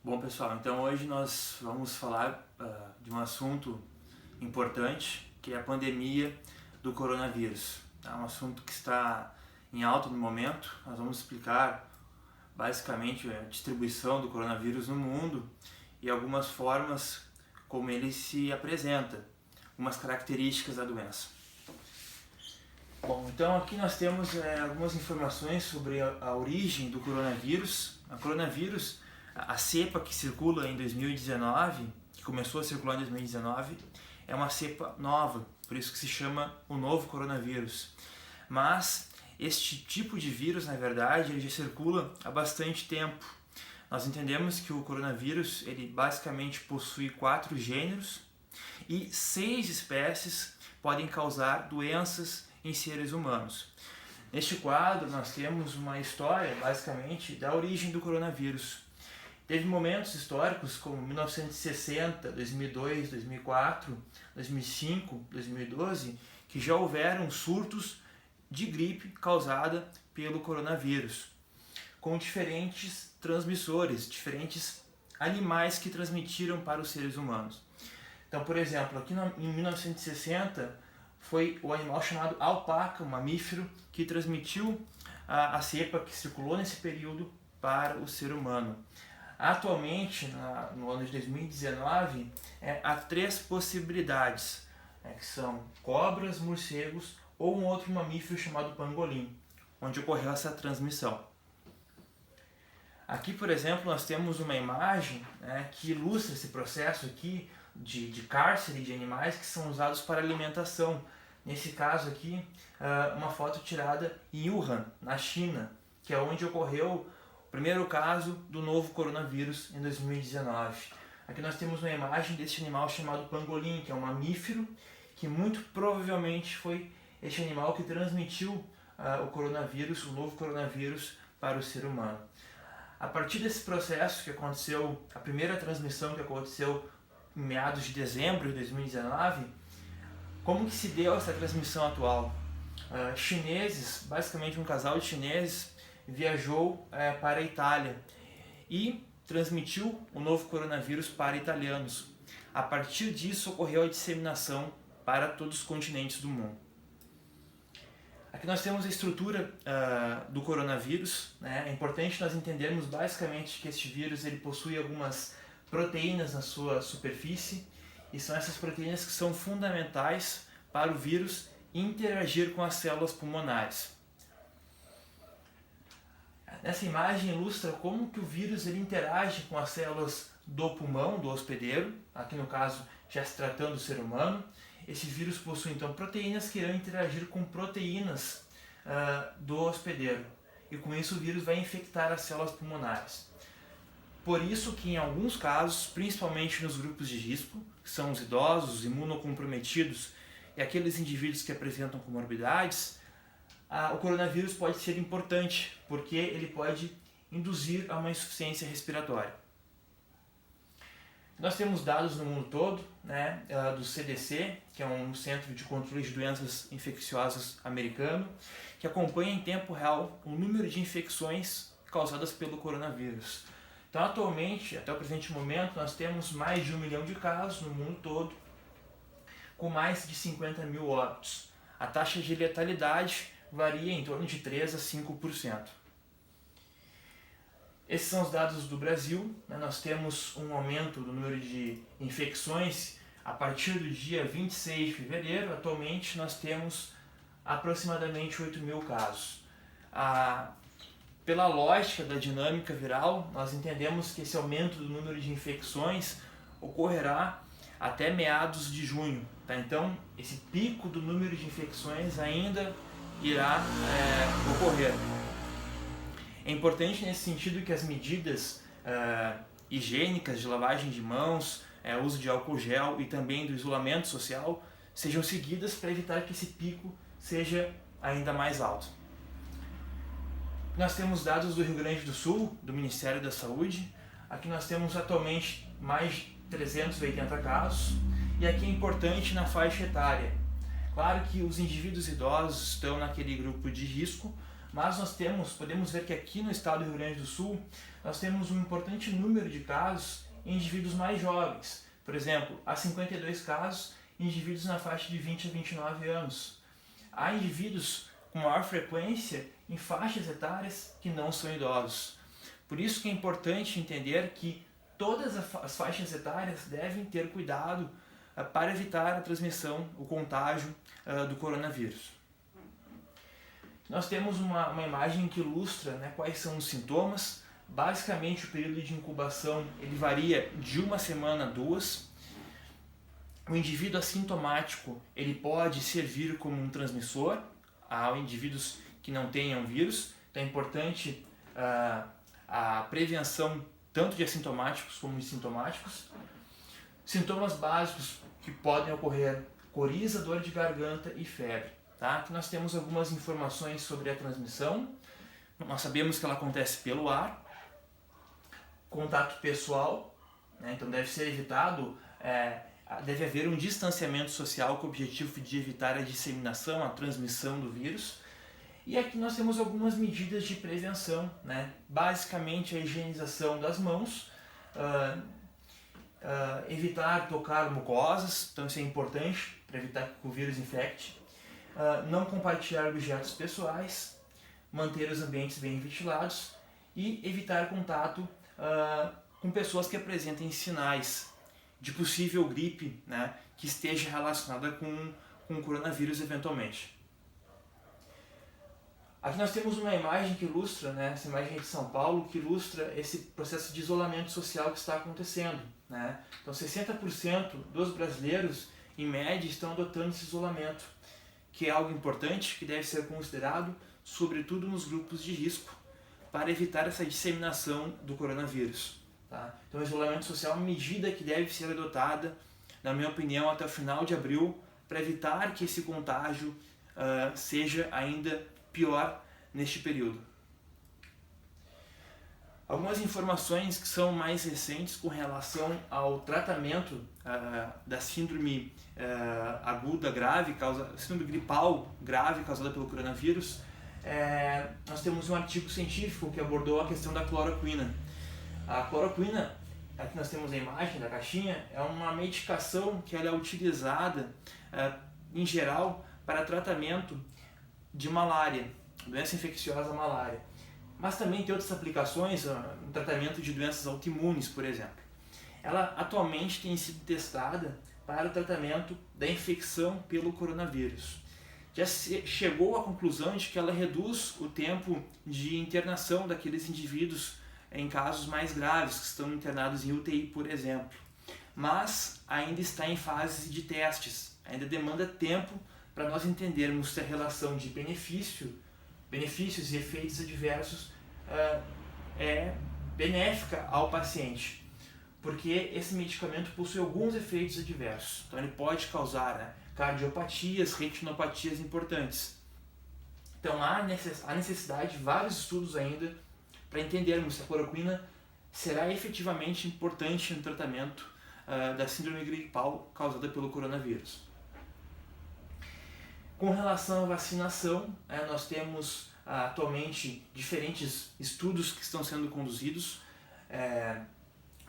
Bom, pessoal, então hoje nós vamos falar de um assunto importante, que é a pandemia do coronavírus. É um assunto que está em alta no momento. Nós vamos explicar basicamente a distribuição do coronavírus no mundo e algumas formas como ele se apresenta, algumas características da doença. Bom, então aqui nós temos algumas informações sobre a origem do coronavírus. A cepa que circula em 2019, que começou a circular em 2019, é uma cepa nova, por isso que se chama o novo coronavírus. Mas este tipo de vírus, na verdade, ele já circula há bastante tempo. Nós entendemos que o coronavírus ele basicamente possui 4 gêneros e 6 espécies podem causar doenças em seres humanos. Neste quadro nós temos uma história basicamente da origem do coronavírus. Teve momentos históricos como 1960, 2002, 2004, 2005, 2012, que já houveram surtos de gripe causada pelo coronavírus, com diferentes transmissores, diferentes animais que transmitiram para os seres humanos. Então, por exemplo, aqui em 1960 foi o animal chamado alpaca, um mamífero, que transmitiu a cepa que circulou nesse período para o ser humano. Atualmente, no ano de 2019, há 3 possibilidades, que são cobras, morcegos ou um outro mamífero chamado pangolim, onde ocorreu essa transmissão. Aqui, por exemplo, nós temos uma imagem que ilustra esse processo aqui de cárcere de animais que são usados para alimentação. Nesse caso aqui, uma foto tirada em Wuhan, na China, que é onde ocorreu o primeiro caso do novo coronavírus em 2019. Aqui nós temos uma imagem desse animal chamado pangolim, que é um mamífero, que muito provavelmente foi este animal que transmitiu o novo coronavírus para o ser humano. A partir desse processo que aconteceu, a primeira transmissão que aconteceu em meados de dezembro de 2019, como que se deu essa transmissão atual? Chineses, basicamente um casal de chineses, viajou para a Itália e transmitiu o novo coronavírus para italianos. A partir disso ocorreu a disseminação para todos os continentes do mundo. Aqui nós temos a estrutura do coronavírus. É importante nós entendermos basicamente que este vírus ele possui algumas proteínas na sua superfície e são essas proteínas que são fundamentais para o vírus interagir com as células pulmonares. Essa imagem ilustra como que o vírus ele interage com as células do pulmão, do hospedeiro, aqui no caso já se tratando do ser humano. Esse vírus possui então proteínas que irão interagir com proteínas do hospedeiro e com isso o vírus vai infectar as células pulmonares. Por isso que em alguns casos, principalmente nos grupos de risco, que são os idosos, os imunocomprometidos e aqueles indivíduos que apresentam comorbidades, o coronavírus pode ser importante, porque ele pode induzir a uma insuficiência respiratória. Nós temos dados no mundo todo, do CDC, que é um Centro de Controle de Doenças Infecciosas americano, que acompanha em tempo real o número de infecções causadas pelo coronavírus. Então, atualmente, até o presente momento, nós temos mais de 1 milhão de casos no mundo todo, com mais de 50 mil óbitos. A taxa de letalidade varia em torno de 3 a 5%. Esses são os dados do Brasil. Nós temos um aumento do número de infecções a partir do dia 26 de fevereiro. Atualmente nós temos aproximadamente 8 mil casos. Pela lógica da dinâmica viral, nós entendemos que esse aumento do número de infecções ocorrerá até meados de junho. Então, esse pico do número de infecções ainda irá ocorrer. É importante nesse sentido que as medidas higiênicas de lavagem de mãos, uso de álcool gel e também do isolamento social sejam seguidas para evitar que esse pico seja ainda mais alto. Nós temos dados do Rio Grande do Sul, do Ministério da Saúde. Aqui nós temos atualmente mais de 380 casos e aqui é importante na faixa etária. Claro que os indivíduos idosos estão naquele grupo de risco, mas podemos ver que aqui no estado do Rio Grande do Sul, nós temos um importante número de casos em indivíduos mais jovens. Por exemplo, há 52 casos em indivíduos na faixa de 20 a 29 anos. Há indivíduos com maior frequência em faixas etárias que não são idosos. Por isso que é importante entender que todas as faixas etárias devem ter cuidado para evitar a transmissão, o contágio do coronavírus. Nós temos uma imagem que ilustra, né, quais são os sintomas. Basicamente, o período de incubação ele varia de 1 semana a 2. O indivíduo assintomático ele pode servir como um transmissor a indivíduos que não tenham vírus. Então é importante a prevenção tanto de assintomáticos como de sintomáticos. Sintomas básicos que podem ocorrer: coriza, dor de garganta e febre. Tá? Aqui nós temos algumas informações sobre a transmissão. Nós sabemos que ela acontece pelo ar, contato pessoal, né? Então deve ser evitado, deve haver um distanciamento social com o objetivo de evitar a disseminação, a transmissão do vírus. E aqui nós temos algumas medidas de prevenção, né? Basicamente a higienização das mãos, evitar tocar mucosas, então isso é importante para evitar que o vírus infecte. Não compartilhar objetos pessoais, manter os ambientes bem ventilados e evitar contato com pessoas que apresentem sinais de possível gripe, né, que esteja relacionada com o coronavírus eventualmente. Aqui nós temos uma imagem que ilustra, né, essa imagem é de São Paulo, que ilustra esse processo de isolamento social que está acontecendo, né? Então 60% dos brasileiros, em média, estão adotando esse isolamento, que é algo importante, que deve ser considerado, sobretudo nos grupos de risco, para evitar essa disseminação do coronavírus. Tá? Então o isolamento social é uma medida que deve ser adotada, na minha opinião, até o final de abril, para evitar que esse contágio seja ainda pior neste período. Algumas informações que são mais recentes com relação ao tratamento da síndrome aguda grave, síndrome gripal grave causada pelo coronavírus. Nós temos um artigo científico que abordou a questão da cloroquina. A cloroquina, aqui nós temos a imagem da caixinha, é uma medicação que ela é utilizada em geral para tratamento de malária, doença infecciosa malária. Mas também tem outras aplicações no tratamento de doenças autoimunes, por exemplo. Ela atualmente tem sido testada para o tratamento da infecção pelo coronavírus. Já chegou à conclusão de que ela reduz o tempo de internação daqueles indivíduos em casos mais graves, que estão internados em UTI, por exemplo. Mas ainda está em fase de testes, ainda demanda tempo para nós entendermos se a relação de benefícios e efeitos adversos é benéfica ao paciente, porque esse medicamento possui alguns efeitos adversos. Então ele pode causar cardiopatias, retinopatias importantes. Então há necessidade de vários estudos ainda para entendermos se a cloroquina será efetivamente importante no tratamento da síndrome gripal causada pelo coronavírus. Com relação à vacinação, nós temos atualmente diferentes estudos que estão sendo conduzidos,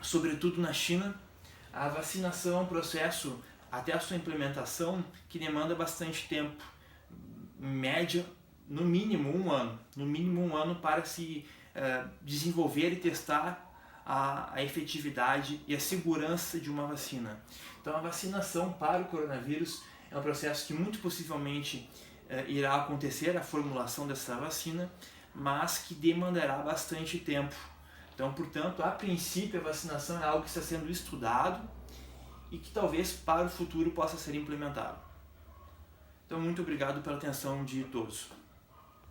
sobretudo na China. A vacinação é um processo, até a sua implementação, que demanda bastante tempo, em média, no mínimo um ano para se desenvolver e testar a efetividade e a segurança de uma vacina. Então a vacinação para o coronavírus é um processo que muito possivelmente irá acontecer, a formulação dessa vacina, mas que demandará bastante tempo. Então, portanto, a princípio a vacinação é algo que está sendo estudado e que talvez para o futuro possa ser implementado. Então, muito obrigado pela atenção de todos.